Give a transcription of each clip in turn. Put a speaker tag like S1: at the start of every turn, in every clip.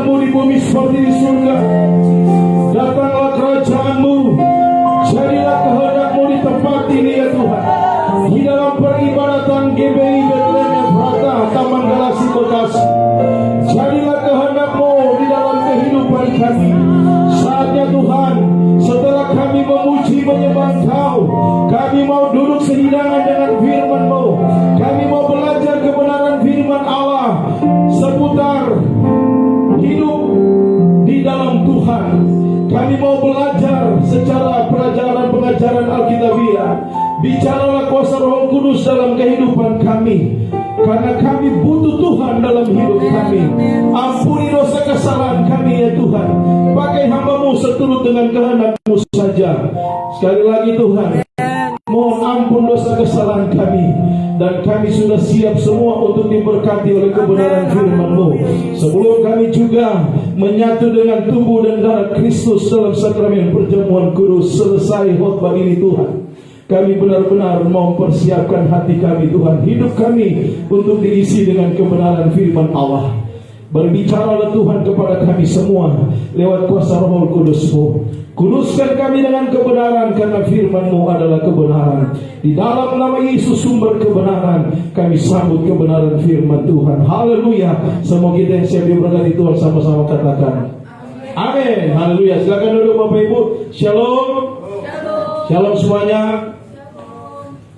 S1: kehendakmu di bumi seperti di surga. Datanglah kerajaanmu, jadilah kehendakmu di tempat ini ya Tuhan. Di dalam peribadatan GBI Bethlehem Ephrata Taman Galaksi Bekasi, jadilah kehendakmu di dalam kehidupan kami. Saatnya Tuhan, setelah kami memuji menyembah Engkau, kami mau duduk sehidangan dengan firman-Mu. Kami mau belajar kebenaran firman Allah seputar hidup di dalam Tuhan. Kami mau belajar secara pengajaran Alkitabiah. Bicaralah kuasa Roh Kudus dalam kehidupan kami, karena kami butuh Tuhan dalam hidup kami. Ampuni dosa kesalahan kami ya Tuhan. Pakai hamba-Mu seturut dengan kehendak-Mu saja. Sekali lagi Tuhan, mohon ampun dosa kesalahan kami. Dan kami sudah siap semua untuk diberkati oleh kebenaran firman-Mu. Sebelum kami juga menyatu dengan tubuh dan darah Kristus dalam sakramen perjamuan kudus, selesai khotbah ini Tuhan, kami benar-benar mempersiapkan hati kami Tuhan, hidup kami untuk diisi dengan kebenaran firman Allah. Berbicaralah Tuhan kepada kami semua lewat kuasa Roh Kudus-Mu. Kuduskan kami dengan kebenaran, karena firman-Mu adalah kebenaran. Di dalam nama Yesus sumber kebenaran, kami sambut kebenaran firman Tuhan. Haleluya. Semua kita yang siap diberkati Tuhan sama-sama katakan amin. Haleluya. Silakan duduk Bapak Ibu. Shalom. Shalom semuanya.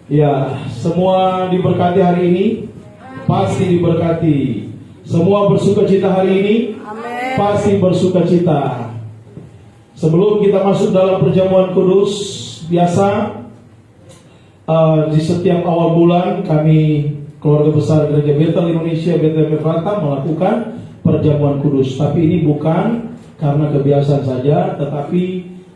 S1: Ya, semua diberkati hari ini. Pasti diberkati. Semua bersukacita hari ini.
S2: Amin.
S1: Pasti bersukacita. Sebelum kita masuk dalam perjamuan kudus, biasa di setiap awal bulan kami keluarga besar Gereja Bethel Indonesia Bethlehem Ephrata melakukan perjamuan kudus. Tapi ini bukan karena kebiasaan saja, tetapi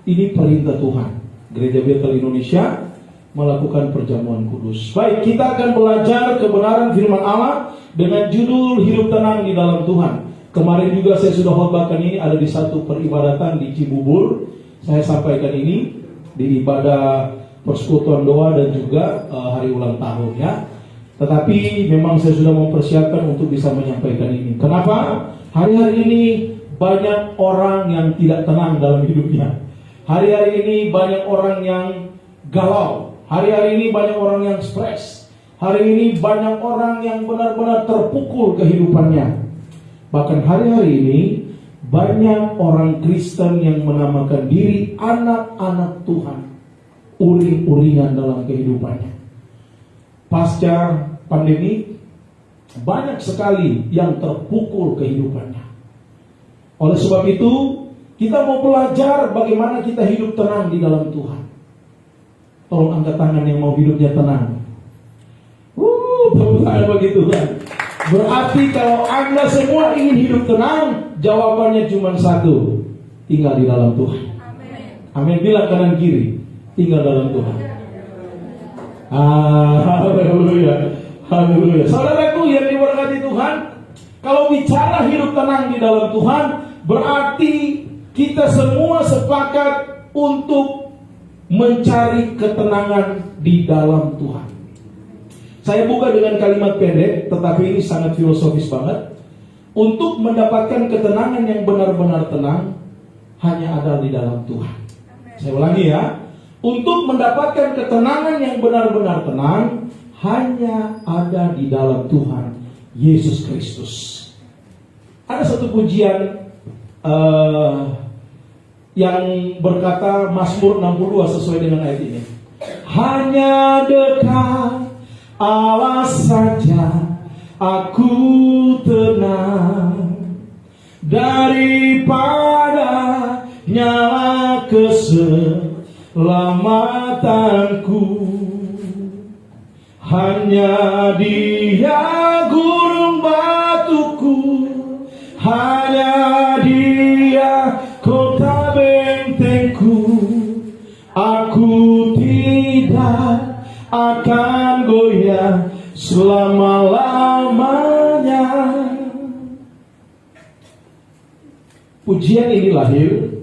S1: ini perintah Tuhan. Gereja Bethel Indonesia melakukan perjamuan kudus. Baik, kita akan belajar kebenaran firman Allah dengan judul hidup tenang di dalam Tuhan. Kemarin juga saya sudah khotbahkan ini, ada di satu peribadatan di Cibubur. Saya sampaikan ini di ibadah persekutuan doa dan juga hari ulang tahun ya. Tetapi memang saya sudah mempersiapkan untuk bisa menyampaikan ini. Kenapa? Hari-hari ini banyak orang yang tidak tenang dalam hidupnya. Hari-hari ini banyak orang yang galau. Hari-hari ini banyak orang yang stres. Hari ini banyak orang yang benar-benar terpukul kehidupannya. Bahkan hari-hari ini banyak orang Kristen yang menamakan diri anak-anak Tuhan, uring-uringan dalam kehidupannya. Pasca pandemi, banyak sekali yang terpukul kehidupannya. Oleh sebab itu, kita mau belajar bagaimana kita hidup tenang di dalam Tuhan. Tolong angkat tangan yang mau hidupnya tenang. Tepuk tangan bagi Tuhan. Berarti kalau Anda semua ingin hidup tenang, jawabannya cuma satu: tinggal di dalam Tuhan. Amin. Bilang kanan kiri, tinggal dalam Tuhan. Haleluya. Haleluya. Saudaraku yang diberkati Tuhan, kalau bicara hidup tenang di dalam Tuhan, berarti kita semua sepakat untuk mencari ketenangan di dalam Tuhan. Saya buka dengan kalimat pendek, tetapi ini sangat filosofis banget. Untuk mendapatkan ketenangan yang benar-benar tenang, hanya ada di dalam Tuhan. Saya ulangi ya. Untuk mendapatkan ketenangan yang benar-benar tenang, hanya ada di dalam Tuhan Yesus Kristus. Ada satu pujian yang berkata Mazmur 62 sesuai dengan ayat ini. Hanya dekat Allah saja aku tenang, daripada nyala keselamatanku. Hanya Dia gunung batuku, hanya Dia kota bentengku. Aku tidak akan goyah selama-lamanya. Pujian ini lahir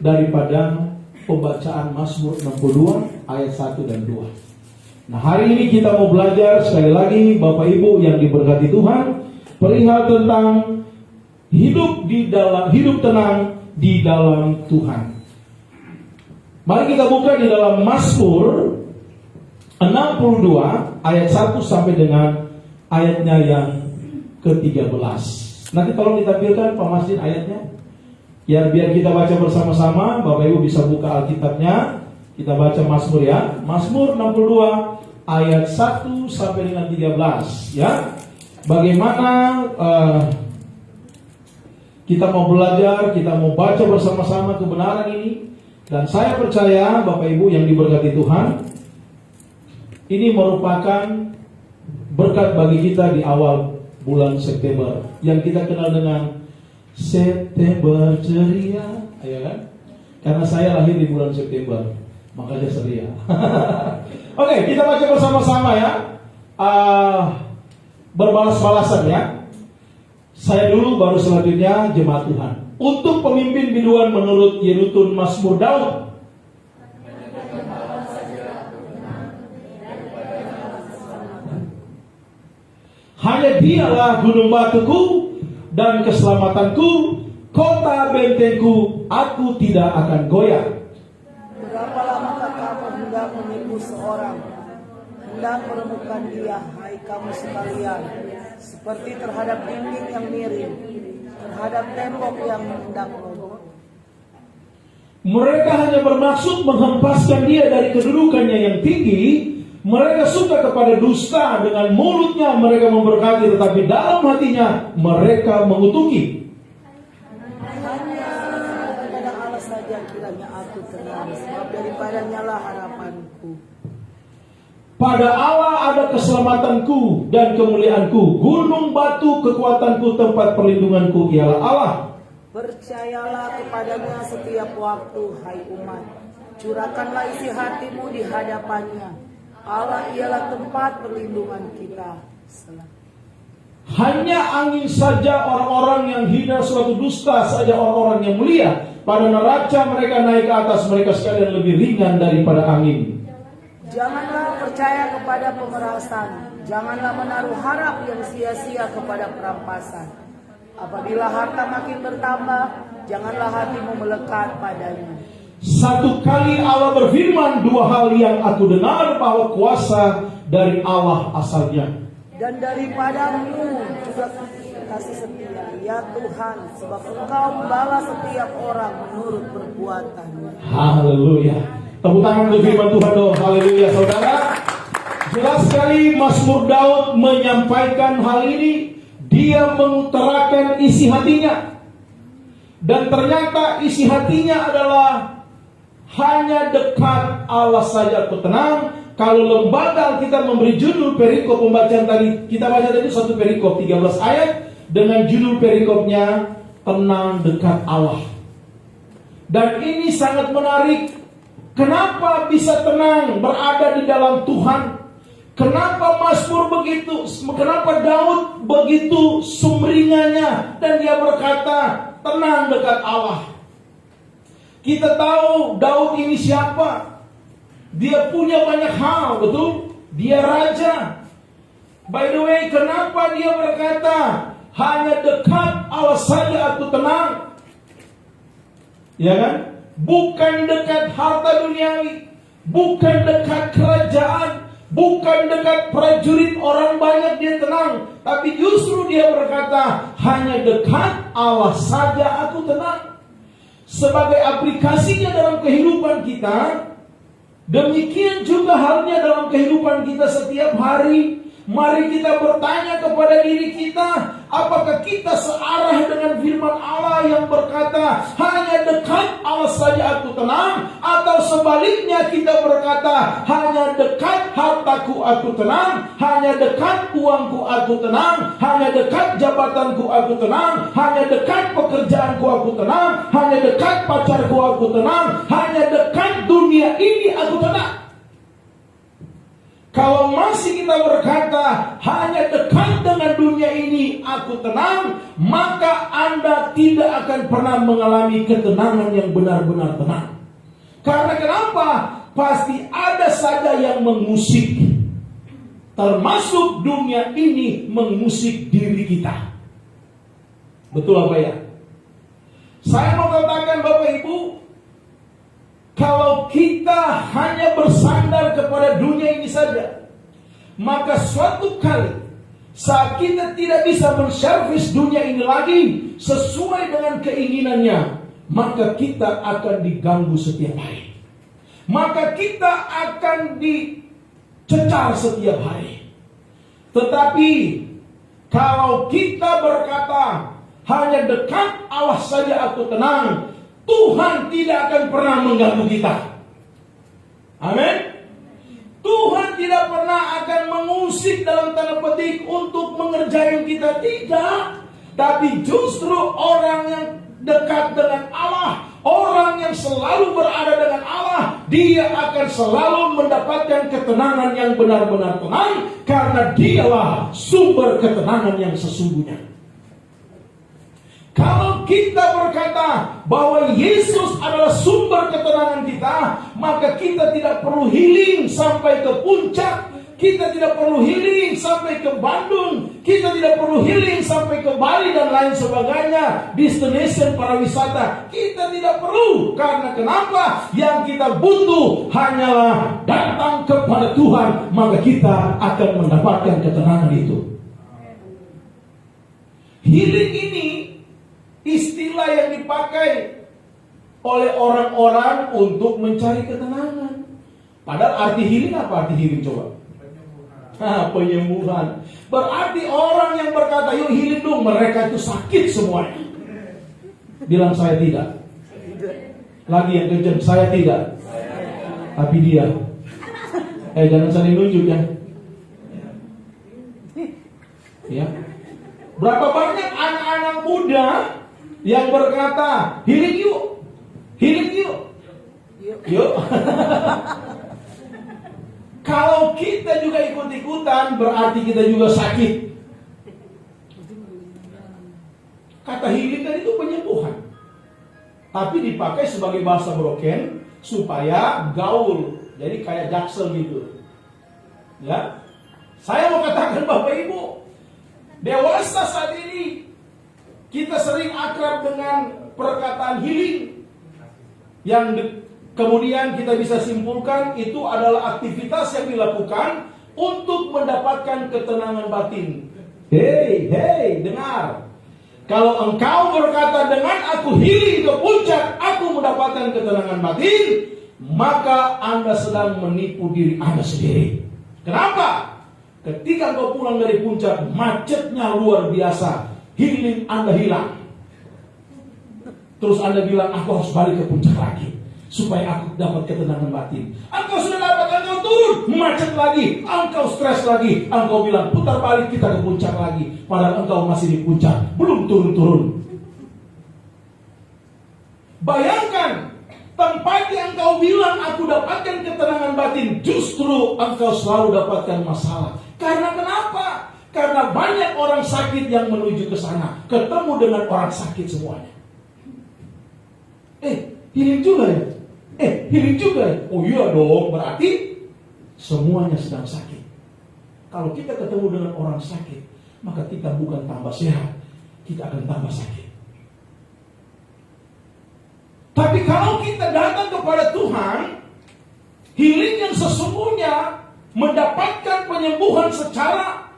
S1: daripada pembacaan Mazmur 62 ayat 1 dan 2. Nah, hari ini kita mau belajar sekali lagi Bapak Ibu yang diberkati Tuhan, perihal tentang hidup tenang di dalam Tuhan. Mari kita buka di dalam Mazmur 62 ayat 1 sampai dengan ayatnya yang ke-13. Nanti tolong ditampilkan Pak Masjid ayatnya. Ya, biar kita baca bersama-sama. Bapak Ibu bisa buka Alkitabnya. Kita baca Mazmur ya. Mazmur 62 ayat 1 sampai dengan 13 ya. Bagaimana kita mau belajar, kita mau baca bersama-sama kebenaran ini. Dan saya percaya Bapak Ibu yang diberkati Tuhan, ini merupakan berkat bagi kita di awal bulan September yang kita kenal dengan September ceria, ya kan? Karena saya lahir di bulan September, makanya ceria. Oke, kita baca bersama-sama ya. Berbalas-balasan ya. Saya dulu, baru selanjutnya jemaat Tuhan. Untuk pemimpin biduan menurut Yedutun Mazmur Daud. Hanya dialah gunung batuku dan keselamatanku, kota bentengku, aku tidak akan goyah.
S2: Berapa lamakah kamu hendak menipu seorang, hendak menemukan dia, hai kamu sekalian, seperti terhadap dinding yang miring, terhadap tembok yang hendak roboh.
S1: Mereka hanya bermaksud menghempaskan dia dari kedudukannya yang tinggi. Mereka suka kepada dusta, dengan mulutnya mereka memberkati, tetapi dalam hatinya mereka mengutuki.
S2: Hanya kepada Allah saja kiranya aku tenang, sebab daripadanya lah harapanku.
S1: Pada Allah ada keselamatanku dan kemuliaanku, gunung batu kekuatanku, tempat perlindunganku ialah Allah.
S2: Percayalah kepadanya setiap waktu, hai umat. Curahkanlah isi hatimu di hadapannya. Allah ialah tempat perlindungan kita.
S1: Hanya angin saja orang-orang yang hina, suatu dusta saja orang-orang yang mulia. Pada neraca mereka naik ke atas, mereka sekalian lebih ringan daripada angin.
S2: Janganlah percaya kepada pemerasan, janganlah menaruh harap yang sia-sia kepada perampasan. Apabila harta makin bertambah, janganlah hatimu melekat padanya.
S1: Satu kali Allah berfirman, dua hal yang aku dengar, bahwa kuasa dari Allah asalnya.
S2: Dan daripadamu juga kasih setia, ya Tuhan, sebab Engkau membalas setiap orang menurut perbuatannya.
S1: Haleluya. Tepuk tangan untuk firman Tuhan dong. Haleluya saudara. Jelas sekali Mazmur Daud menyampaikan hal ini. Dia mengutarakan isi hatinya. Dan ternyata isi hatinya adalah hanya dekat Allah saja aku tenang. Kalau lembaga kita memberi judul perikop pembacaan tadi, kita baca tadi satu perikop 13 ayat dengan judul perikopnya tenang dekat Allah. Dan ini sangat menarik. Kenapa bisa tenang berada di dalam Tuhan? Kenapa Mazmur begitu? Kenapa Daud begitu sumringahnya dan dia berkata tenang dekat Allah? Kita tahu Daud ini siapa? Dia punya banyak hal, betul? Dia raja. By the way, kenapa dia berkata hanya dekat Allah saja aku tenang? Ya kan? Bukan dekat harta duniawi, bukan dekat kerajaan, bukan dekat prajurit orang banyak dia tenang, tapi justru dia berkata hanya dekat Allah saja aku tenang. Sebagai aplikasinya dalam kehidupan kita, demikian juga halnya dalam kehidupan kita setiap hari. Mari kita bertanya kepada diri kita, apakah kita searah dengan firman Allah yang berkata hanya dekat Allah saja aku tenang, atau sebaliknya kita berkata hanya dekat hartaku aku tenang, hanya dekat uangku aku tenang, hanya dekat jabatanku aku tenang, hanya dekat pekerjaanku aku tenang, hanya dekat pacarku aku tenang, hanya dekat dunia ini aku tenang. Kalau masih kita berkata hanya dekat dengan dunia ini aku tenang, maka Anda tidak akan pernah mengalami ketenangan yang benar-benar tenang. Karena kenapa? Pasti ada saja yang mengusik. Termasuk dunia ini mengusik diri kita. Betul apa ya? Saya mau katakan Bapak Ibu, kalau kita hanya bersandar kepada dunia ini saja, maka suatu kali saat kita tidak bisa menservis dunia ini lagi sesuai dengan keinginannya, maka kita akan diganggu setiap hari. Maka kita akan dicecar setiap hari. Tetapi kalau kita berkata hanya dekat Allah saja aku tenang, Tuhan tidak akan pernah mengganggu kita. Amin. Tuhan tidak pernah akan mengusik dalam tanda petik untuk mengerjakan kita, tidak. Tapi justru orang yang dekat dengan Allah, orang yang selalu berada dengan Allah, dia akan selalu mendapatkan ketenangan yang benar-benar tenang, karena dialah sumber ketenangan yang sesungguhnya. Kalau kita berkata bahwa Yesus adalah sumber ketenangan kita, maka kita tidak perlu healing sampai ke puncak, kita tidak perlu healing sampai ke Bandung, kita tidak perlu healing sampai ke Bali dan lain sebagainya, destination para wisata. Kita tidak perlu, karena kenapa? Yang kita butuh hanyalah datang kepada Tuhan, maka kita akan mendapatkan ketenangan itu. Healing ini istilah yang dipakai oleh orang-orang untuk mencari ketenangan. Padahal arti healing apa? Arti healing coba? Penyembuhan. Berarti orang yang berkata yuk healing dong, mereka itu sakit semuanya. Bilang saya tidak. Lagi yang kencang, saya tidak. Tapi dia. Jangan saling nunjuk ya. Ya. Berapa banyak anak-anak muda yang berkata healing yuk, healing yuk, yuk. Kalau kita juga ikut-ikutan, berarti kita juga sakit. Kata healing kan itu penyembuhan, tapi dipakai sebagai bahasa broken supaya gaul, jadi kayak jaksel gitu. Ya, saya mau katakan Bapak Ibu, dewasa saat ini kita sering akrab dengan perkataan healing, yang kemudian kita bisa simpulkan itu adalah aktivitas yang dilakukan untuk mendapatkan ketenangan batin. Hei, dengar. Kalau engkau berkata dengan aku healing ke puncak, aku mendapatkan ketenangan batin, maka Anda sedang menipu diri Anda sendiri. Kenapa? Ketika engkau pulang dari puncak, macetnya luar biasa, healing Anda hilang. Terus Anda bilang, aku harus balik ke puncak lagi supaya aku dapat ketenangan batin. Engkau sudah dapat, engkau turun, macet lagi, engkau stres lagi, engkau bilang putar balik kita ke puncak lagi. Padahal engkau masih di puncak, belum turun-turun. Bayangkan, tempat yang engkau bilang aku dapatkan ketenangan batin, justru engkau selalu dapatkan masalah. Karena kenapa? Karena banyak orang sakit yang menuju ke sana, ketemu dengan orang sakit semuanya. Healing juga ya? Healing juga ya? Oh iya dong, berarti semuanya sedang sakit. Kalau kita ketemu dengan orang sakit, maka kita bukan tambah sehat, kita akan tambah sakit. Tapi kalau kita datang kepada Tuhan, healing yang sesungguhnya mendapatkan penyembuhan secara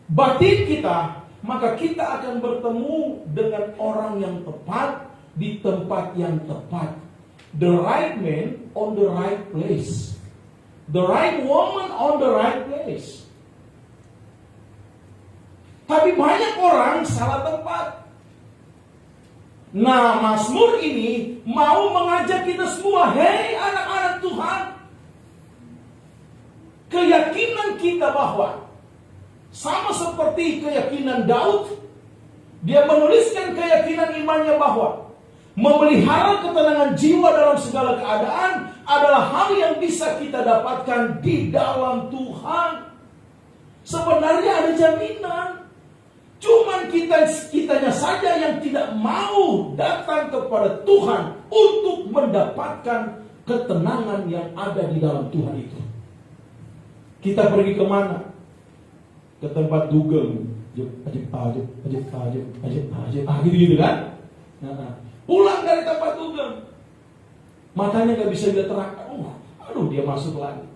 S1: batin kita, maka kita akan bertemu dengan orang yang tepat di tempat yang tepat. The right man on the right place, the right woman on the right place. Tapi banyak orang salah tempat. Nah, Mazmur ini mau mengajak kita semua, hei anak-anak Tuhan, keyakinan kita bahwa sama seperti keyakinan Daud, dia menuliskan keyakinan imannya bahwa memelihara ketenangan jiwa dalam segala keadaan adalah hal yang bisa kita dapatkan di dalam Tuhan. Sebenarnya ada jaminan, cuman kitanya saja yang tidak mau datang kepada Tuhan untuk mendapatkan ketenangan yang ada di dalam Tuhan itu. Kita pergi kemana? ke tempat dugem, gitu kan? Pulang dari tempat dugem, matanya nggak bisa dia terang, aduh dia masuk lagi.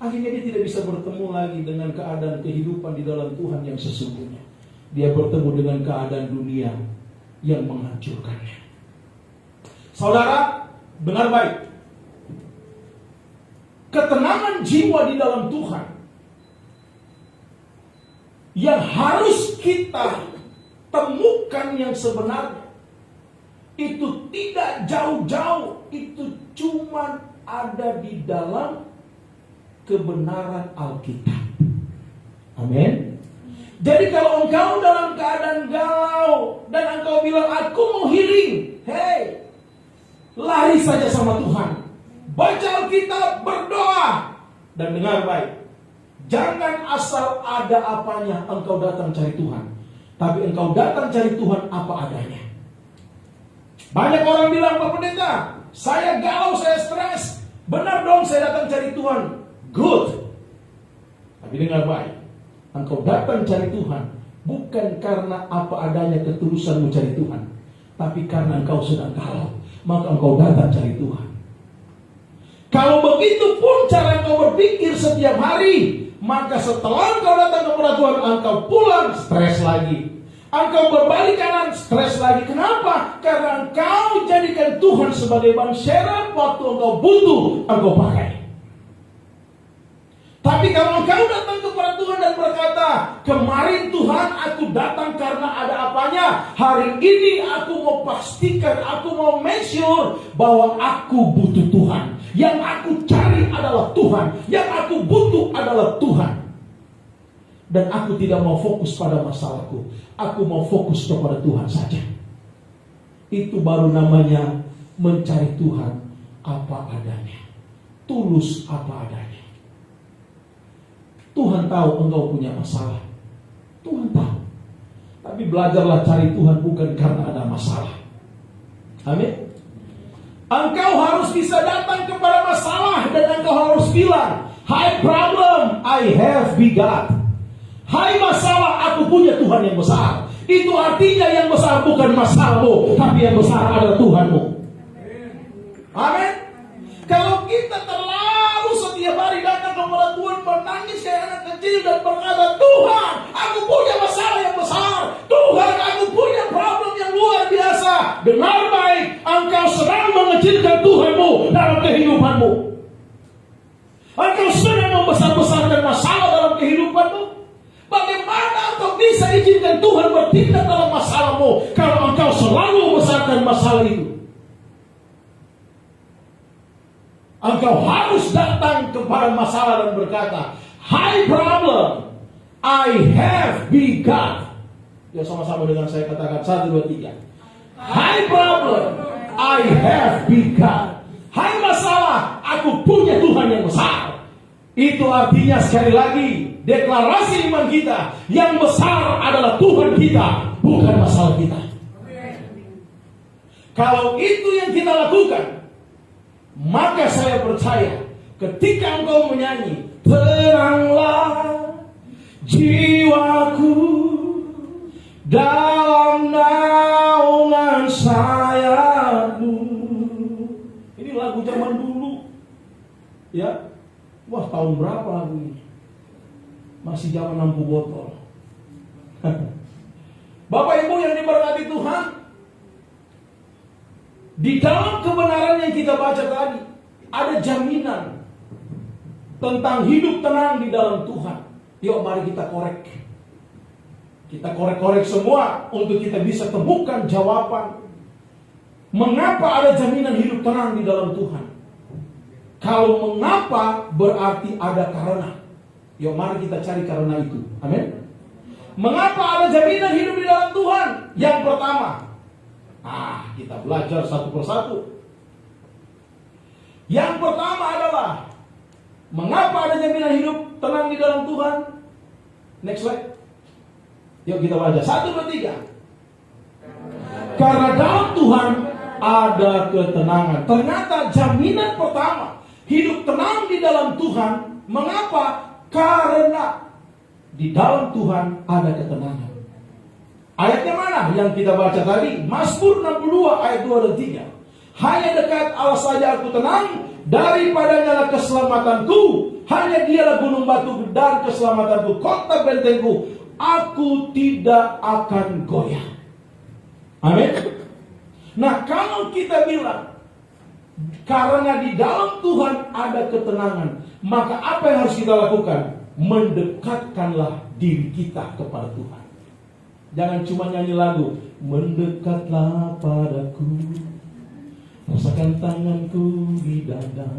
S1: Akhirnya dia tidak bisa bertemu lagi dengan keadaan kehidupan di dalam Tuhan yang sesungguhnya. Dia bertemu dengan keadaan dunia yang menghancurkannya. Saudara, dengar baik. Ketenangan jiwa di dalam Tuhan yang harus kita temukan yang sebenarnya itu tidak jauh-jauh, itu cuma ada di dalam kebenaran Alkitab. Amin. Jadi kalau engkau dalam keadaan galau dan engkau bilang aku mau healing, hey, lari saja sama Tuhan. Baca Alkitab, berdoa, dan dengar baik. Jangan asal ada apanya engkau datang cari Tuhan, tapi engkau datang cari Tuhan apa adanya. Banyak orang bilang, Pak Pendeta, saya galau, saya stres. Benar dong, saya datang cari Tuhan. Good. Tapi dengar baik, engkau datang cari Tuhan bukan karena apa adanya ketulusanmu cari Tuhan, tapi karena engkau sedang galau, maka engkau datang cari Tuhan. Kalau begitu pun cara engkau berpikir setiap hari, maka setelah engkau datang kepada Tuhan, engkau pulang stres lagi. Engkau berbalik kanan, stres lagi. Kenapa? Karena engkau jadikan Tuhan sebagai ban serep. Waktu engkau butuh, engkau pakai. Tapi kalau engkau datang kepada Tuhan dan berkata, kemarin Tuhan aku datang karena ada apanya, hari ini aku mau pastikan, aku mau make sure bahwa aku butuh Tuhan. Yang aku cari adalah Tuhan. Yang aku butuh adalah Tuhan. Dan aku tidak mau fokus pada masalahku. Aku mau fokus kepada Tuhan saja. Itu baru namanya mencari Tuhan apa adanya. Tulus apa adanya. Tuhan tahu engkau punya masalah. Tuhan tahu. Tapi belajarlah cari Tuhan bukan karena ada masalah. Amin. Engkau harus bisa datang kepada masalah dan engkau harus bilang, "Hi problem, I have big God." Hai masalah, aku punya Tuhan yang besar. Itu artinya yang besar bukan masalahmu, tapi yang besar adalah Tuhanmu. Amin. Kalau kita terlalu setiap hari datang kepada Tuhan menangis kayak anak kecil dan berkata, Tuhan, aku punya masalah yang besar. Tuhan, aku punya problem yang luar biasa. Dengar baik, engkau sedang mengecilkan Tuhanmu dalam kehidupanmu. Engkau sedang membesar-besarkan masalah dalam kehidupanmu. Bagaimana engkau bisa izinkan Tuhan bertindak dalam masalahmu kalau engkau selalu membesarkan masalah itu? Engkau harus datang kepada masalah dan berkata, "Hi problem, I have big God." Ya, sama-sama dengan saya katakan 1, 2, 3. Hi problem, I have big God. Hai masalah, aku punya Tuhan yang besar. Itu artinya sekali lagi deklarasi iman kita, yang besar adalah Tuhan kita, bukan masalah kita. Kalau itu yang kita lakukan, maka saya percaya ketika engkau menyanyi, teranglah jiwaku dalam naungan sayapmu. Ini lagu zaman dulu, ya. Wah, tahun berapa lagu ini? Masih zaman lampu botol. Bapak Ibu yang diberkati Tuhan, di dalam kebenaran yang kita baca tadi, ada jaminan tentang hidup tenang di dalam Tuhan. Yuk mari kita korek. Kita korek-korek semua untuk kita bisa temukan jawaban. Mengapa ada jaminan hidup tenang di dalam Tuhan? Kalau mengapa berarti ada karena. Yuk mari kita cari karena itu. Amin. Mengapa ada jaminan hidup di dalam Tuhan? Yang pertama, kita belajar satu persatu. Yang pertama adalah, mengapa ada jaminan hidup tenang di dalam Tuhan? Next slide. Yuk kita baca 1, 2, 3. Karena dalam Tuhan ada ketenangan. Ternyata jaminan pertama hidup tenang di dalam Tuhan. Mengapa? Karena Di dalam Tuhan ada ketenangan. Ayatnya mana yang kita baca tadi? Mazmur 62 ayat 2 dan 3. Hanya dekat Allah saja aku tenang, daripadanya lah keselamatanku. Hanya dialah gunung batu dan keselamatanku, kota bentengku. Aku tidak akan goyah. Amin. Nah, kalau kita bilang karena di dalam Tuhan ada ketenangan, maka apa yang harus kita lakukan? Mendekatkanlah diri kita kepada Tuhan. Jangan cuma nyanyi lagu, mendekatlah padaku, rasakan tanganku di dada.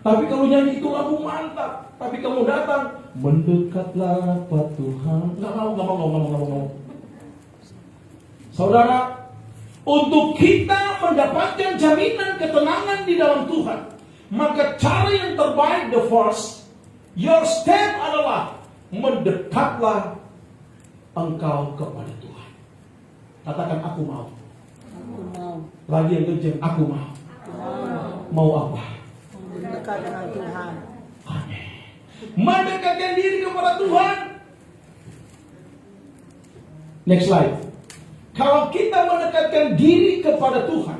S1: Tapi kalau nyanyi itu lagu mantap, tapi kamu datang, mendekatlah pada Tuhan. Nggak mau. Saudara, untuk kita mendapatkan jaminan ketenangan di dalam Tuhan, maka cara yang terbaik, the first, your step adalah mendekatlah engkau kepada Tuhan. Katakan aku mau.
S2: Aku mau.
S1: Lagi yang kencang, aku mau. Mau apa?
S2: Mendekat dengan Tuhan.
S1: Amin. Mendekatkan diri kepada Tuhan. Next slide. Kalau kita mendekatkan diri kepada Tuhan,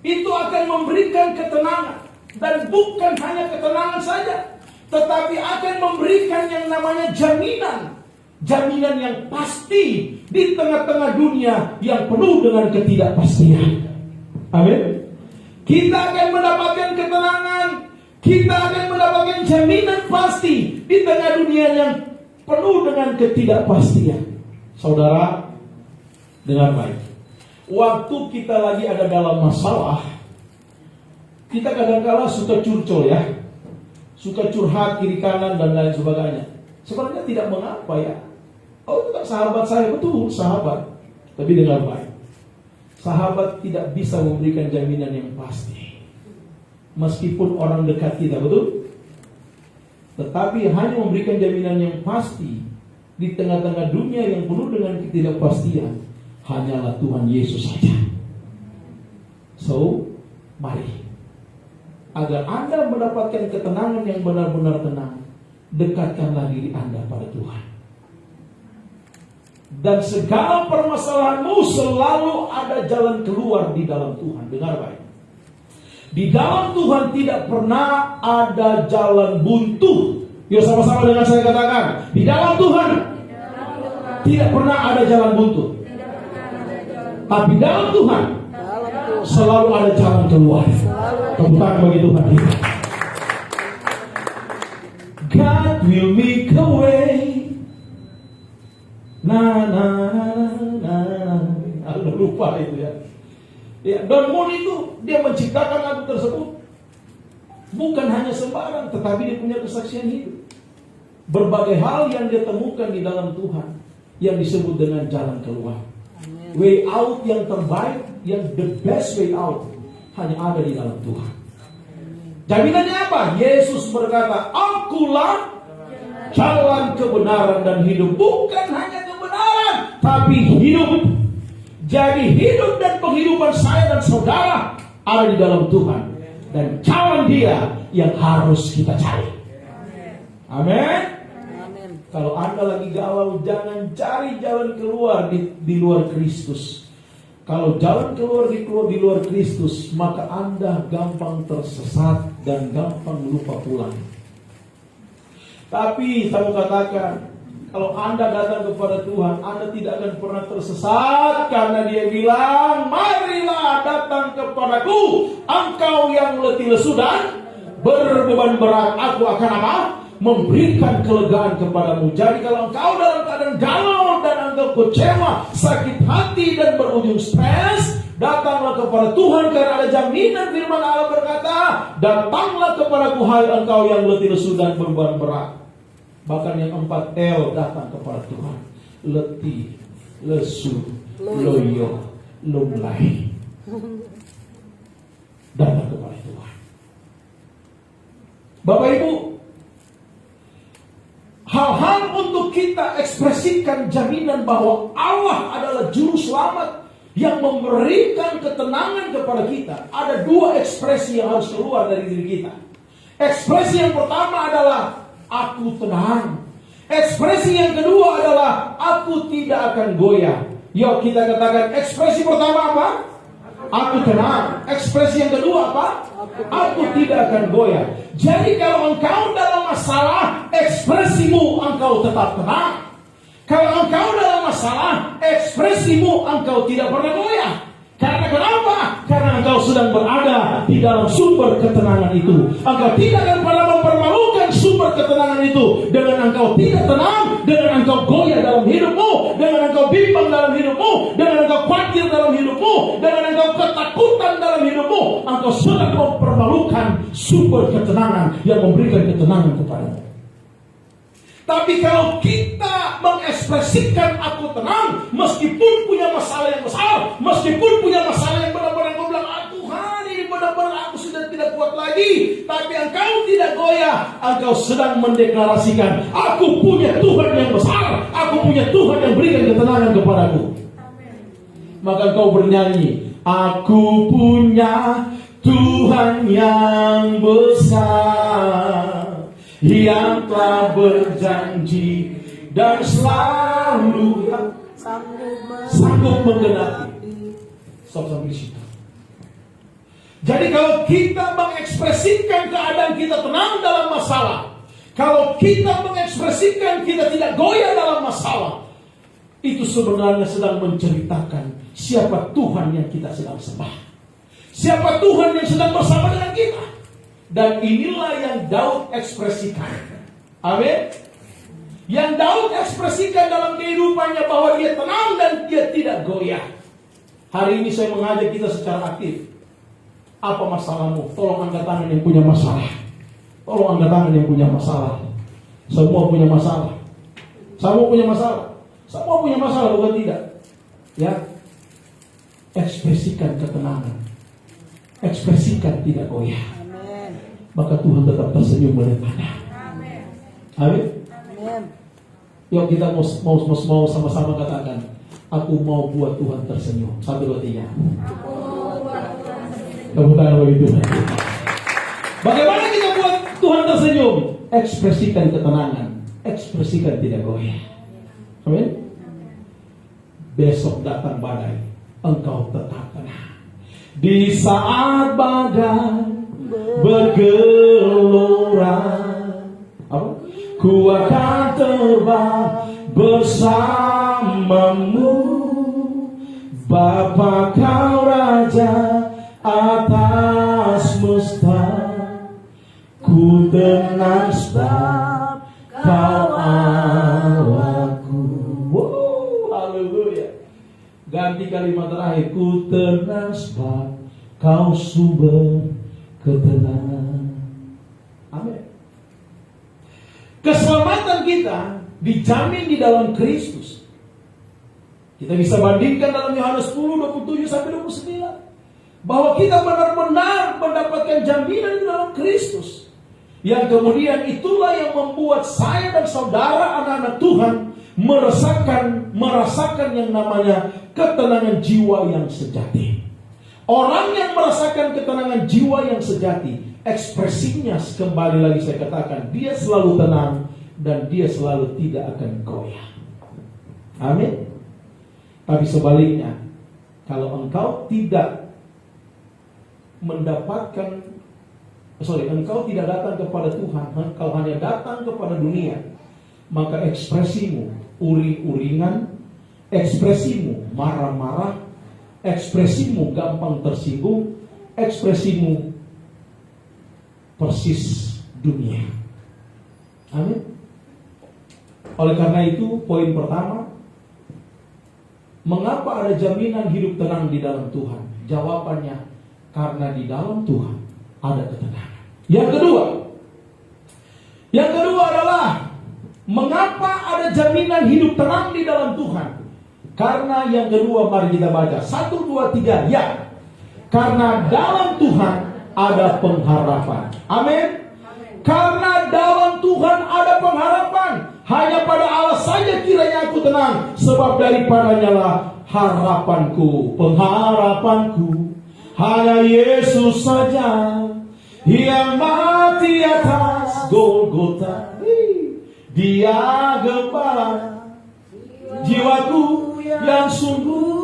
S1: itu akan memberikan ketenangan. Dan bukan hanya ketenangan saja, tetapi akan memberikan yang namanya jaminan. Jaminan yang pasti di tengah-tengah dunia yang penuh dengan ketidakpastian. Amin. Kita akan mendapatkan ketenangan. Kita akan mendapatkan jaminan pasti di tengah dunia yang penuh dengan ketidakpastian. Saudara, dengar baik. Waktu kita lagi ada dalam masalah, kita kadang-kala suka curcol ya. Suka curhat kiri kanan dan lain sebagainya. Sebenarnya tidak mengapa ya. Oh, itu kan sahabat saya, betul sahabat. Tapi dengar baik. Sahabat tidak bisa memberikan jaminan yang pasti. Meskipun orang dekat kita, betul? Tetapi hanya memberikan jaminan yang pasti di tengah-tengah dunia yang penuh dengan ketidakpastian hanyalah Tuhan Yesus saja. So, mari, agar Anda mendapatkan ketenangan yang benar-benar tenang, dekatkanlah diri Anda pada Tuhan. Dan segala permasalahanmu selalu ada jalan keluar di dalam Tuhan. Dengar baik. Di dalam Tuhan tidak pernah ada jalan buntu. Yuk sama-sama dengan saya katakan, di dalam Tuhan tidak pernah ada jalan buntu. Tapi dalam Tuhan selalu ada jalan keluar. Tepuk tangan bagi Tuhan kita. God will make a way. Aku lupa itu ya. Ya, Don Moon itu dia menciptakan lagu tersebut bukan hanya sembarang, tetapi dia punya kesaksian hidup. Berbagai hal yang dia temukan di dalam Tuhan yang disebut dengan jalan keluar.
S2: Amen.
S1: Way out yang terbaik, yang the best way out hanya ada di dalam Tuhan. Jaminannya apa? Yesus berkata, akulah jalan kebenaran dan hidup. Bukan hanya kebenaran, tapi hidup. Jadi hidup dan penghidupan saya dan saudara ada di dalam Tuhan. Dan jalan Dia yang harus kita cari. Amin. Kalau Anda lagi galau, jangan cari jalan keluar di luar Kristus. Kalau jalan keluar di luar Kristus, maka Anda gampang tersesat dan gampang lupa pulang. Tapi saya mau katakan, kalau Anda datang kepada Tuhan, Anda tidak akan pernah tersesat. Karena Dia bilang, marilah datang kepadaku, engkau yang letih lesu dan berbeban berat, aku akan apa? Memberikan kelegaan kepadamu. Jadi kalau engkau dalam keadaan galau dan engkau kecewa, sakit hati dan berujung stres, datanglah kepada Tuhan karena ada jaminan firman Allah berkata, datanglah kepadaku hai engkau yang letih lesu dan berbeban berat. Bahkan yang 4 L datang kepada Tuhan. Letih, lesu, loyo, lumlai. Datang kepada Tuhan. Bapak Ibu, hal-hal untuk kita ekspresikan jaminan bahwa Allah adalah juru selamat yang memberikan ketenangan kepada kita. Ada 2 ekspresi yang harus keluar dari diri kita. Ekspresi yang pertama adalah aku tenang. Ekspresi yang kedua adalah aku tidak akan goyah. Yuk kita katakan ekspresi pertama apa? Aku tenang. Ekspresi yang kedua apa? Aku tidak akan goyah. Jadi kalau engkau dalam masalah, ekspresimu engkau tetap tenang. Kalau engkau dalam masalah, ekspresimu engkau tidak pernah goyah. Karena kenapa? Karena engkau sedang berada di dalam sumber ketenangan itu. Engkau tidak akan pernah mempermalukan sumber ketenangan itu. Dengan engkau tidak tenang, dengan engkau goyah dalam hidupmu, dengan engkau bimbang dalam hidupmu, dengan engkau khawatir dalam hidupmu, dengan engkau ketakutan dalam hidupmu, engkau sedang mempermalukan sumber ketenangan yang memberikan ketenangan kepadamu. Tapi kalau kita mengekspresikan aku tenang, meskipun punya masalah yang besar, meskipun punya masalah yang benar-benar kau bilang, Tuhan ini benar-benar aku sudah tidak kuat lagi. Tapi engkau tidak goyah, engkau sedang mendeklarasikan, aku punya Tuhan yang besar, aku punya Tuhan yang berikan ketenangan kepadaku. Maka engkau bernyanyi, aku punya Tuhan yang besar, yang telah berjanji dan selalu sanggup menggenapi. Stop sampai di situ. Jadi kalau kita mengekspresikan keadaan kita tenang dalam masalah, kalau kita mengekspresikan kita tidak goyah dalam masalah, itu sebenarnya sedang menceritakan siapa Tuhan yang kita sedang sembah, siapa Tuhan yang sedang bersama dengan kita. Dan inilah yang Daud ekspresikan. Amin. Yang Daud ekspresikan dalam kehidupannya bahwa dia tenang dan dia tidak goyah. Hari ini saya mengajak kita secara aktif. Apa masalahmu? Tolong angkat tangan yang punya masalah. Tolong angkat tangan yang punya masalah. Semua punya masalah. Semua punya masalah. Semua punya masalah, bukan tidak? Ya. Ekspresikan ketenangan. Ekspresikan tidak goyah. Maka Tuhan tetap tersenyum melihat Anda. Amin. Yuk kita mau sama-sama katakan, aku mau buat Tuhan tersenyum. 1, 2, 3. Tepuk tangan bagi Tuhan. Bagaimana kita buat Tuhan tersenyum? Ekspresikan ketenangan, ekspresikan tidak goyah. Amin. Besok datang badai, engkau tetap tenang. Di saat badai bergelora, ku akan terbang bersamamu, Bapa kau Raja atas semesta, ku tenang sebab kau Allahku. Wow, haleluya. Ganti kalimat terakhir, ku tenang sebab kau sumber ketenangan. Amin. Keselamatan kita dijamin di dalam Kristus. Kita bisa bandingkan dalam Yohanes 10:27-29 bahwa kita benar-benar mendapatkan jaminan di dalam Kristus. Yang kemudian itulah yang membuat saya dan saudara anak-anak Tuhan merasakan yang namanya ketenangan jiwa yang sejati. Orang yang merasakan ketenangan jiwa yang sejati, ekspresinya kembali lagi saya katakan, dia selalu tenang dan dia selalu tidak akan goyah. Amin. Tapi sebaliknya, kalau engkau tidak engkau tidak datang kepada Tuhan, engkau hanya datang kepada dunia, maka ekspresimu uring-uringan, ekspresimu marah-marah, ekspresimu gampang tersinggung, ekspresimu persis dunia. Amin. Oleh karena itu, poin pertama, mengapa ada jaminan hidup tenang di dalam Tuhan? Jawabannya, karena di dalam Tuhan ada ketenangan. Yang kedua adalah, mengapa ada jaminan hidup tenang di dalam Tuhan? Karena yang kedua, mari kita baca 1, 2, 3. Ya, karena dalam Tuhan ada pengharapan. Amin. Karena dalam Tuhan ada pengharapan. Hanya pada Allah saja kiranya aku tenang, sebab daripadanya lah harapanku, pengharapanku. Hanya Yesus saja yang mati atas Golgota. Dia gembala jiwaku yang sungguh.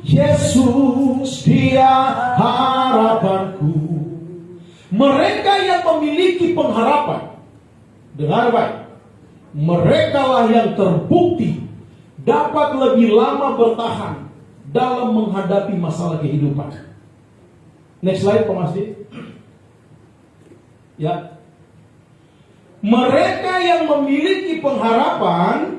S1: Yesus, Dia harapanku. Mereka yang memiliki pengharapan, dengar baik, mereka lah yang terbukti dapat lebih lama bertahan dalam menghadapi masalah kehidupan. Next slide, Pak Masdi. Ya. Mereka yang memiliki pengharapan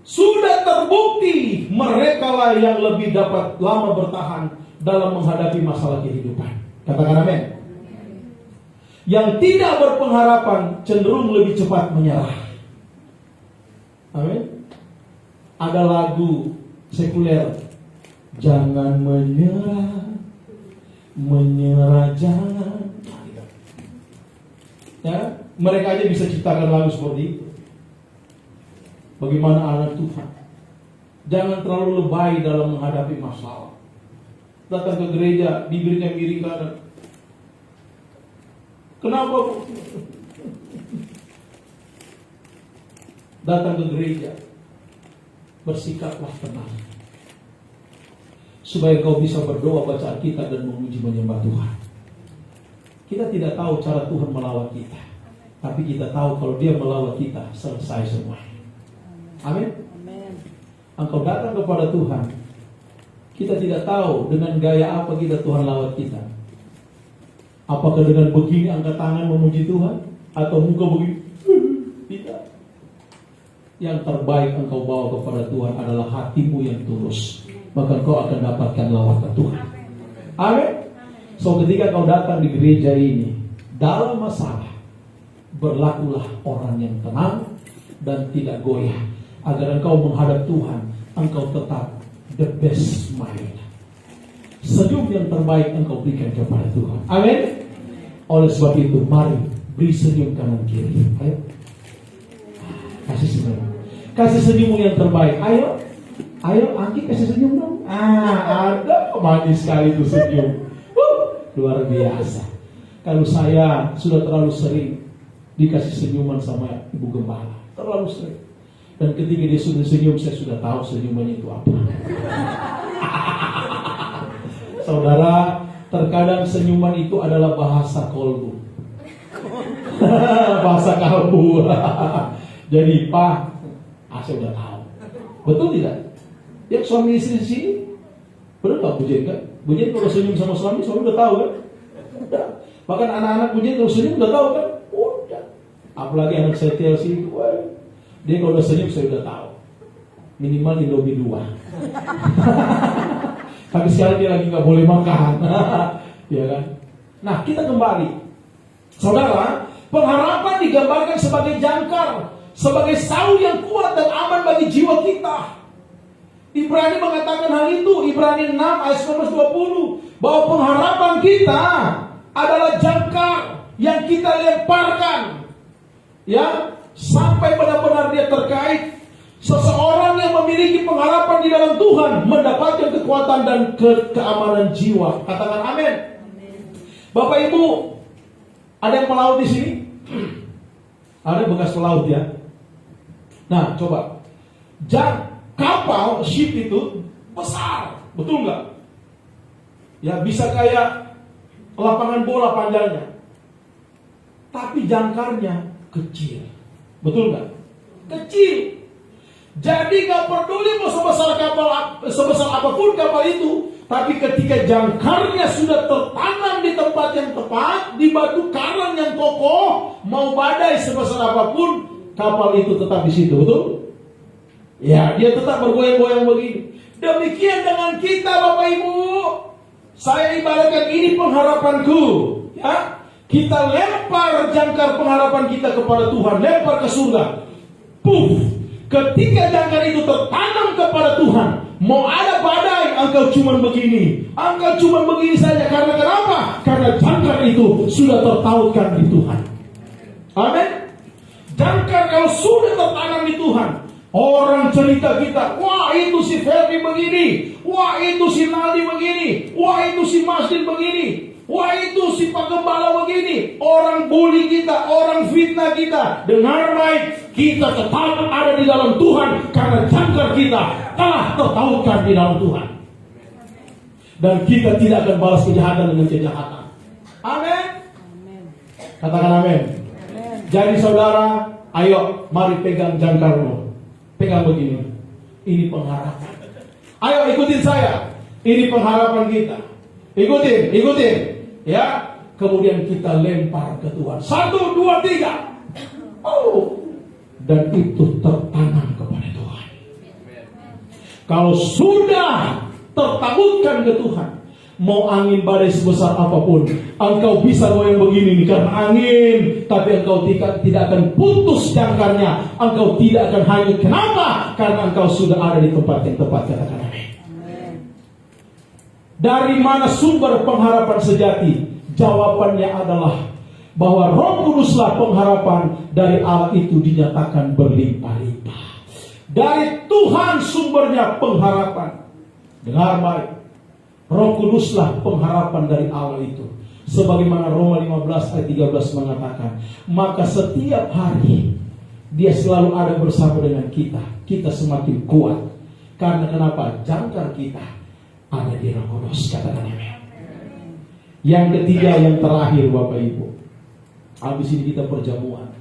S1: sudah terbukti mereka lah yang lebih dapat lama bertahan dalam menghadapi masalah kehidupan. Katakan amin. Yang tidak berpengharapan cenderung lebih cepat menyerah. Amin. Ada lagu sekuler, jangan menyerah, menyerah jangan. Ya, mereka aja bisa ciptakan lagu seperti itu. Bagaimana anak Tuhan, jangan terlalu lebay dalam menghadapi masalah. Datang ke gereja, bibirnya miring kanan. Kenapa, Bu? Datang ke gereja, bersikaplah tenang, supaya kau bisa berdoa, baca Alkitab dan memuji menyembah Tuhan. Kita tidak tahu cara Tuhan melawat kita, tapi kita tahu kalau Dia melawat kita, selesai semua. Amin. Engkau datang kepada Tuhan, kita tidak tahu dengan gaya apa kita Tuhan lawat kita. Apakah dengan begini angkat tangan memuji Tuhan, atau muka begini? Tidak. Yang terbaik engkau bawa kepada Tuhan adalah hatimu yang tulus, maka engkau akan dapatkan lawatan Tuhan. Amin. So ketika kau datang di gereja ini dalam masalah, berlakulah orang yang tenang dan tidak goyah, agar engkau menghadap Tuhan, engkau tetap the best smile. Senyum yang terbaik engkau berikan kepada Tuhan. Amin. Oleh sebab itu, mari beri senyum kanan kiri. Ayo, kasih senyum. Kasih senyummu yang terbaik. Ayo, Angki kasih senyum dong. Ada manis sekali itu senyum. Luar biasa. Kalau saya sudah terlalu sering dikasih senyuman sama Ibu Gembala, terlalu sering. Dan ketika dia sudah senyum, saya sudah tahu senyumannya itu apa. Saudara, terkadang senyuman itu adalah bahasa kolbu. Bahasa kalbu. Jadi, Pak, saya sudah tahu. Betul tidak? Ya, suami istri di sini, benar nggak Bu Jen kan? Bu Jen kalau senyum sama suami udah tahu kan? Udah. Bahkan anak-anak Bu Jen kalau senyum udah tahu kan? Udah. Apalagi anak saya Chelsea, dia kalau udah senyum saya udah tahu. Minimal Indomie 2. Tapi sekarang dia lagi nggak boleh makan. Ya kan? Nah, kita kembali. Saudara, pengharapan digambarkan sebagai jangkar, sebagai sau yang kuat dan aman bagi jiwa kita. Ibrani mengatakan hal itu, Ibrani 6 ayat 19-20, bahwa pengharapan kita adalah jangkar yang kita lemparkan, ya, sampai benar-benar dia terkait. Seseorang yang memiliki pengharapan di dalam Tuhan mendapatkan kekuatan dan keamanan jiwa. Katakan amin. Bapak Ibu, ada yang pelaut di sini? Ada bekas pelaut ya. Nah, coba. Kapal ship itu besar, betul nggak? Ya, bisa kayak lapangan bola panjangnya. Tapi jangkarnya kecil. Betul nggak? Kecil. Jadi gak peduli mau sebesar apapun kapal itu, tapi ketika jangkarnya sudah tertanam di tempat yang tepat, di batu karang yang kokoh, mau badai sebesar apapun, kapal itu tetap di situ, betul? Ya, dia tetap bergoyang-goyang begini. Demikian dengan kita, Bapak Ibu. Saya ibaratkan ini pengharapanku, ya. Kita lempar jangkar pengharapan kita kepada Tuhan, lempar ke surga. Puff. Ketika jangkar itu tertanam kepada Tuhan, mau ada badai, engkau cuma begini. Engkau cuma begini saja. Karena kenapa? Karena jangkar itu sudah tertautkan di Tuhan. Amin. Jangkar kalau sudah tertanam di Tuhan, orang cerita kita, wah itu si Ferdi begini, wah itu si Naldi begini, wah itu si Masdin begini. Wah, itu si penggembala begini, orang bully kita, orang fitnah kita. Dengar baik, kita tetap ada di dalam Tuhan karena jangkar kita telah tertautkan di dalam Tuhan. Dan kita tidak akan balas kejahatan dengan kejahatan. Amin. Katakan amin. Jadi saudara, ayo mari pegang jangkarmu. Pegang begini. Ini pengharapan. Ayo ikutin saya. Ini pengharapan kita. Ikutin. Ya, kemudian kita lempar ke Tuhan. 1, 2, 3. Oh, dan itu tertanam kepada Tuhan. Kalau sudah tertakutkan ke Tuhan, mau angin badai sebesar apapun, engkau bisa goyang begini nih karena angin, tapi engkau tidak akan putus jangkarnya, engkau tidak akan hanyut. Kenapa? Karena engkau sudah ada di tempat yang tepat. Katakan amin. Dari mana sumber pengharapan sejati? Jawabannya adalah bahwa Roh Kuduslah pengharapan. Dari Allah itu dinyatakan berlimpah-limpah. Dari Tuhan sumbernya pengharapan. Dengar baik, Roh Kuduslah pengharapan dari Allah itu. Sebagaimana Roma 15 ayat 13 mengatakan, maka setiap hari Dia selalu ada bersama dengan kita. Kita semakin kuat. Karena kenapa? Jangkar kita ada di Roh Kudus. Katakan amin. Yang ketiga, yang terakhir Bapak Ibu, habis ini kita perjamuan.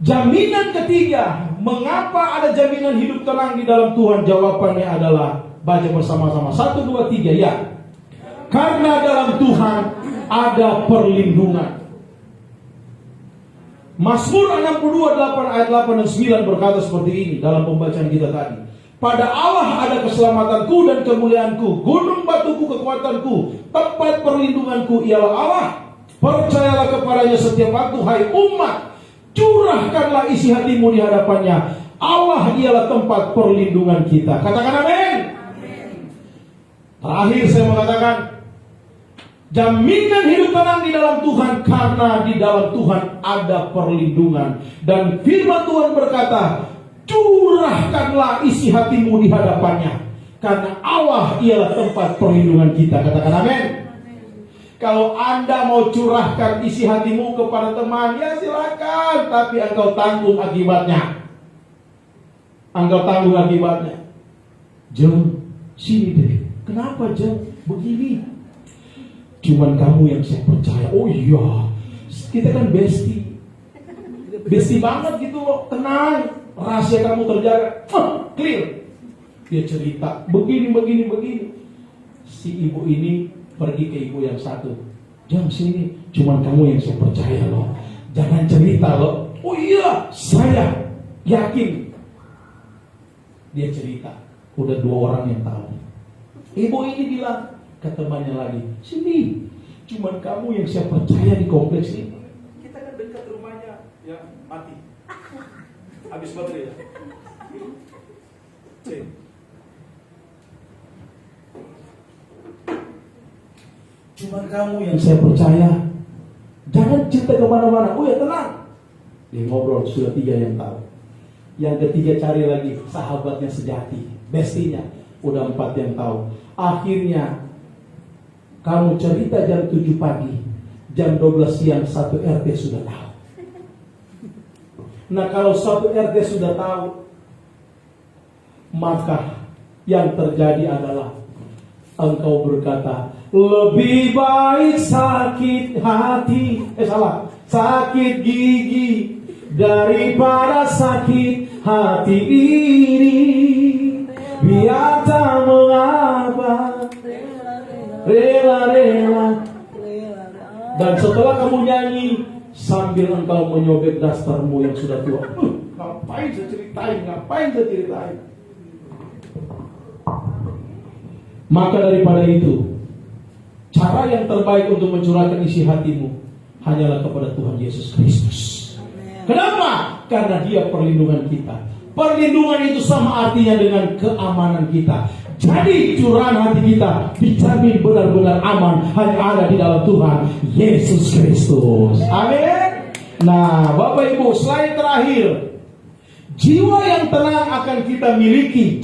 S1: Jaminan ketiga, mengapa ada jaminan hidup tenang di dalam Tuhan? Jawabannya adalah, baca bersama-sama, 1, 2, 3, ya. Karena dalam Tuhan ada perlindungan. Mazmur 62 ayat 8 dan 9 berkata seperti ini dalam pembacaan kita tadi. Pada Allah ada keselamatanku dan kemuliaanku, gunung batuku kekuatanku, tempat perlindunganku ialah Allah. Percayalah kepadanya setiap waktu, hai umat, curahkanlah isi hatimu di hadapannya. Allah ialah tempat perlindungan kita. Katakan amin. Terakhir saya mengatakan, jaminan hidup tenang di dalam Tuhan karena di dalam Tuhan ada perlindungan. Dan firman Tuhan berkata, curahkanlah isi hatimu di hadapannya, karena Allah ialah tempat perlindungan kita. Katakan amin. Kalau Anda mau curahkan isi hatimu kepada teman, ya silakan, tapi engkau tanggung akibatnya. Engkau tanggung akibatnya. Jeng, sini deh. Kenapa Jeng? Begini. Cuman kamu yang saya percaya. Oh iya, kita kan bestie banget gitu loh. Tenang. Rahasia kamu terjaga, clear. Dia cerita begini. Si ibu ini pergi ke ibu yang satu. Jangan sini, cuman kamu yang saya percaya loh. Jangan cerita loh. Oh iya, saya yakin. Dia cerita, udah 2 orang yang tahu. Ibu ini bilang ke temannya lagi, sini, cuman kamu yang saya percaya di kompleks ini. Kita kan dekat rumahnya, ya mati. Habis baterai ya. Cuma kamu yang saya percaya. Jangan cerita kemana-mana. Oh ya tenang. Dia ngobrol, sudah 3 yang tahu. Yang ketiga cari lagi sahabatnya sejati, bestinya. Udah 4 yang tahu. Akhirnya kamu cerita jam 7 pagi, jam 12 siang 1 RT sudah tahu. Nah kalau 1 RT sudah tahu, maka yang terjadi adalah engkau berkata, lebih baik sakit hati, sakit gigi daripada sakit hati ini. Biar tak mengapa, rela. Dan setelah kamu nyanyi, sambil engkau menyobek dastermu yang sudah tua. Ngapain saya ceritain? Maka daripada itu, cara yang terbaik untuk mencurahkan isi hatimu hanyalah kepada Tuhan Yesus Kristus. Kenapa? Karena Dia perlindungan kita. Perlindungan itu sama artinya dengan keamanan kita. Jadi curahan hati kita dijamin benar-benar aman hanya ada di dalam Tuhan Yesus Kristus. Amin. Nah, Bapak Ibu, slide terakhir. Jiwa yang tenang akan kita miliki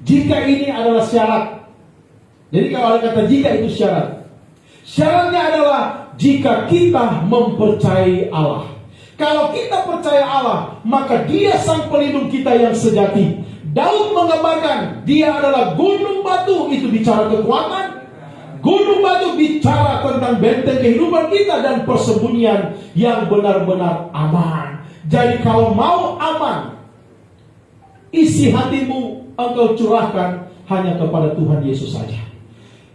S1: jika ini adalah syarat. Jadi kalau ada kata jika itu syarat. Syaratnya adalah jika kita mempercayai Allah. Kalau kita percaya Allah, maka Dia sang pelindung kita yang sejati. Daud menggambarkan dia adalah gunung batu, itu bicara kekuatan. Gunung batu bicara tentang benteng kehidupan kita dan persembunyian yang benar-benar aman. Jadi kalau mau aman, isi hatimu engkau curahkan hanya kepada Tuhan Yesus saja.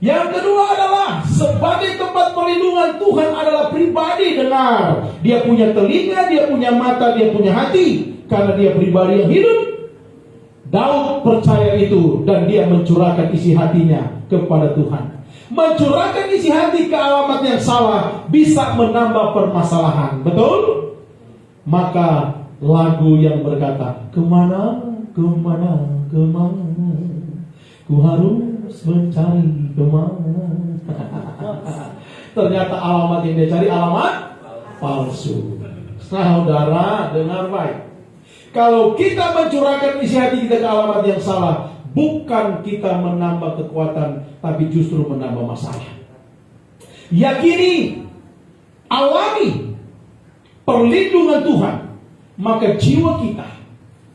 S1: Yang kedua adalah sebagai tempat perlindungan Tuhan adalah pribadi dengar. Dia punya telinga, dia punya mata, dia punya hati. Karena dia pribadi yang hidup. Daud percaya itu dan dia mencurahkan isi hatinya kepada Tuhan. Mencurahkan isi hati ke alamat yang salah bisa menambah permasalahan. Betul? Maka lagu yang berkata, kemana, kemana, kemana, ku harus mencari kemana. Ternyata alamat yang dia cari alamat palsu. Saudara, dengar baik. Kalau kita mencurahkan isi hati kita ke alamat yang salah, bukan kita menambah kekuatan, tapi justru menambah masalah. Yakini, alami perlindungan Tuhan, maka jiwa kita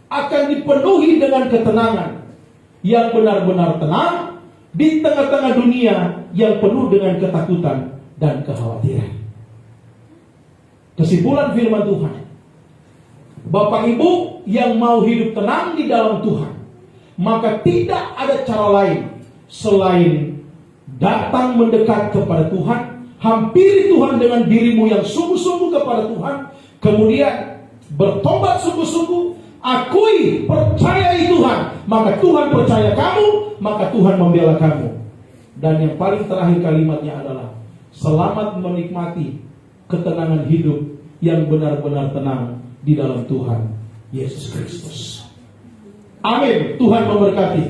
S1: akan dipenuhi dengan ketenangan yang benar-benar tenang di tengah-tengah dunia yang penuh dengan ketakutan dan kekhawatiran. Kesimpulan firman Tuhan, Bapak Ibu yang mau hidup tenang di dalam Tuhan, maka tidak ada cara lain selain datang mendekat kepada Tuhan, hampiri Tuhan dengan dirimu yang sungguh-sungguh kepada Tuhan, kemudian bertobat sungguh-sungguh, akui, percayai Tuhan, maka Tuhan percaya kamu, maka Tuhan membela kamu. Dan yang paling terakhir kalimatnya adalah selamat menikmati ketenangan hidup yang benar-benar tenang di dalam Tuhan Yesus Kristus. Amin. Tuhan memberkati.